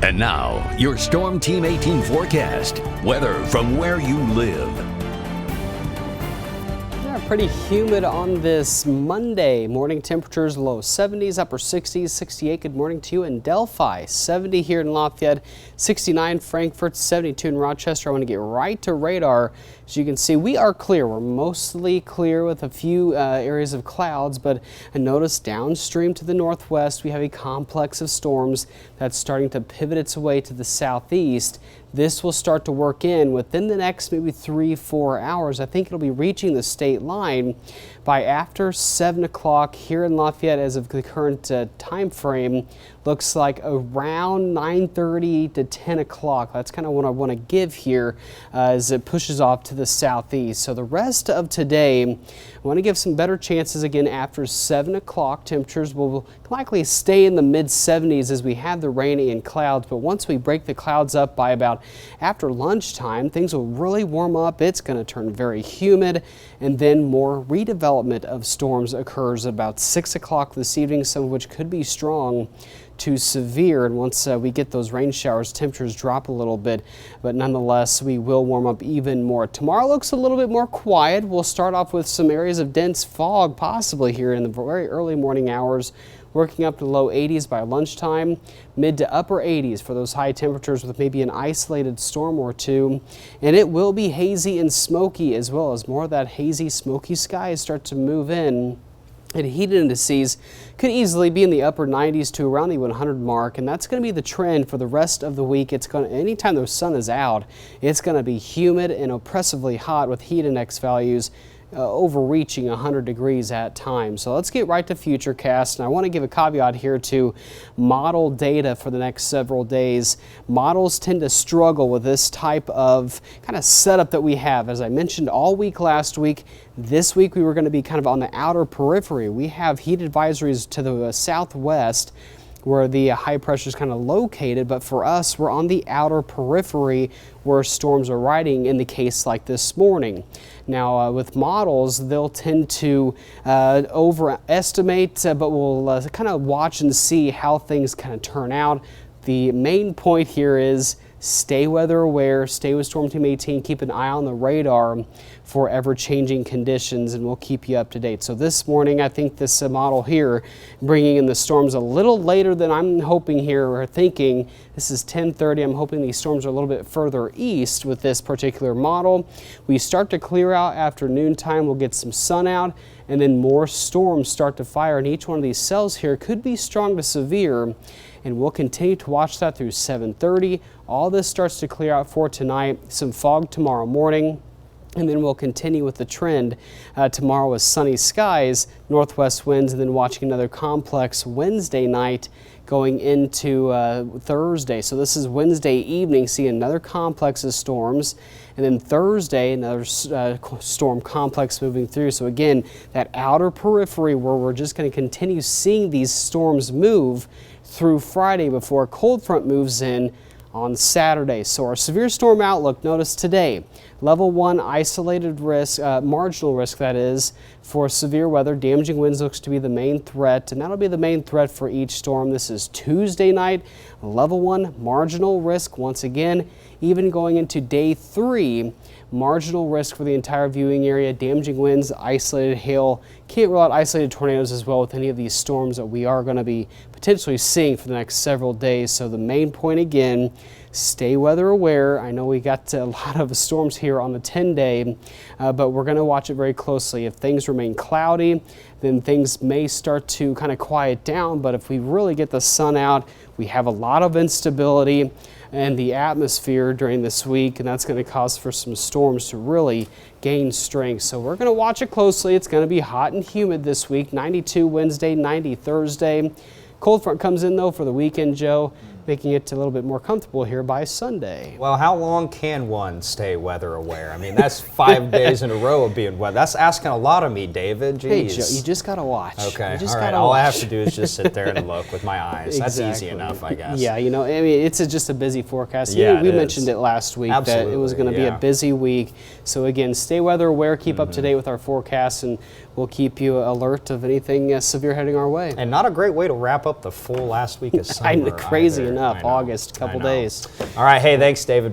And now, your Storm Team 18 forecast. Weather from where you live. Pretty humid on this Monday. Morning temperatures low 70s, upper 60s, 68. Good morning to you in Delphi. 70 here in Lafayette, 69 Frankfort, 72 in Rochester. I want to get right to radar. As you can see, we are clear. We're mostly clear with a few areas of clouds, but notice downstream to the northwest, we have a complex of storms that's starting to pivot its way to the southeast. This will start to work in within the next maybe 3-4 hours. I think it'll be reaching the state line by after 7 o'clock here in Lafayette as of the current time frame. Looks like around 9:30 to 10 o'clock. That's kind of what I want to give here as it pushes off to the southeast. So the rest of today, I want to give some better chances again after 7 o'clock. Temperatures will likely stay in the mid 70s as we have the rain and clouds. But once we break the clouds up by about after lunchtime, things will really warm up. It's going to turn very humid, and then more redevelopment of storms occurs about 6 o'clock this evening, some of which could be strong to severe. And once we get those rain showers, temperatures drop a little bit, but nonetheless, we will warm up even more. Tomorrow looks a little bit more quiet. We'll start off with some areas of dense fog possibly here in the very early morning hours, working up to low 80s by lunchtime, mid to upper 80s for those high temperatures with maybe an isolated storm or two. And it will be hazy and smoky as well, as more of that hazy, smoky skies start to move in. And heat indices could easily be in the upper 90s to around the 100 mark, and that's going to be the trend for the rest of the week. It's going to, anytime the sun is out, it's going to be humid and oppressively hot with heat index values overreaching 100 degrees at times. So let's get right to Futurecast, and I want to give a caveat here to model data for the next several days. Models tend to struggle with this type of kind of setup that we have. As I mentioned all week last week, this week we were going to be kind of on the outer periphery. We have heat advisories to the southwest where the high pressure is kind of located, but for us, we're on the outer periphery where storms are riding in the case like this morning. Now, with models, they'll tend to overestimate, but we'll kind of watch and see how things kind of turn out. The main point here is stay weather aware, stay with Storm Team 18, keep an eye on the radar for ever-changing conditions, and we'll keep you up to date. So this morning, I think this model here, bringing in the storms a little later than I'm hoping here, or thinking. This is 10:30. I'm hoping these storms are a little bit further east with this particular model. We start to clear out after noontime. We'll get some sun out, and then more storms start to fire, and each one of these cells here could be strong to severe, and we'll continue to watch that through 7:30. All this starts to clear out for tonight. Some fog tomorrow morning. And then we'll continue with the trend tomorrow with sunny skies, northwest winds, and then watching another complex Wednesday night going into Thursday. So this is Wednesday evening, see another complex of storms. And then Thursday, another storm complex moving through. So again, that outer periphery where we're just going to continue seeing these storms move through Friday before a cold front moves in on Saturday. So our severe storm outlook, notice today, level 1 isolated risk, marginal risk that is, for severe weather. Damaging winds looks to be the main threat, and that'll be the main threat for each storm. This is Tuesday night, level 1 marginal risk once again. Even going into day 3, marginal risk for the entire viewing area, damaging winds, isolated hail. Can't rule out isolated tornadoes as well with any of these storms that we are going to be potentially seeing for the next several days. So the main point again, stay weather aware. I know we got a lot of storms here on the 10-day, but we're going to watch it very closely. If things remain cloudy, then things may start to kind of quiet down. But if we really get the sun out, we have a lot of instability in the atmosphere during this week, and that's going to cause for some storms to really gain strength. So we're going to watch it closely. It's going to be hot and humid this week. 92 Wednesday, 90 Thursday. Cold front comes in though for the weekend, Joe, making it a little bit more comfortable here by Sunday. Well, how long can one stay weather aware? I mean, that's 5 days in a row of being weather. That's asking a lot of me, David. Jeez. Hey, Joe, you just got to watch. Okay, all right. All I have to do is just sit there and look with my eyes. That's easy enough, I guess. Yeah, you know, I mean, it's just a busy forecast. Yeah, we mentioned it last week that it was going to be a busy week. So again, stay weather aware, keep up to date with our forecasts, and we'll keep you alert of anything severe heading our way. And not a great way to wrap up the full last week of summer. Crazy, either. enough. I know. August, couple days. All right. Hey, thanks, David.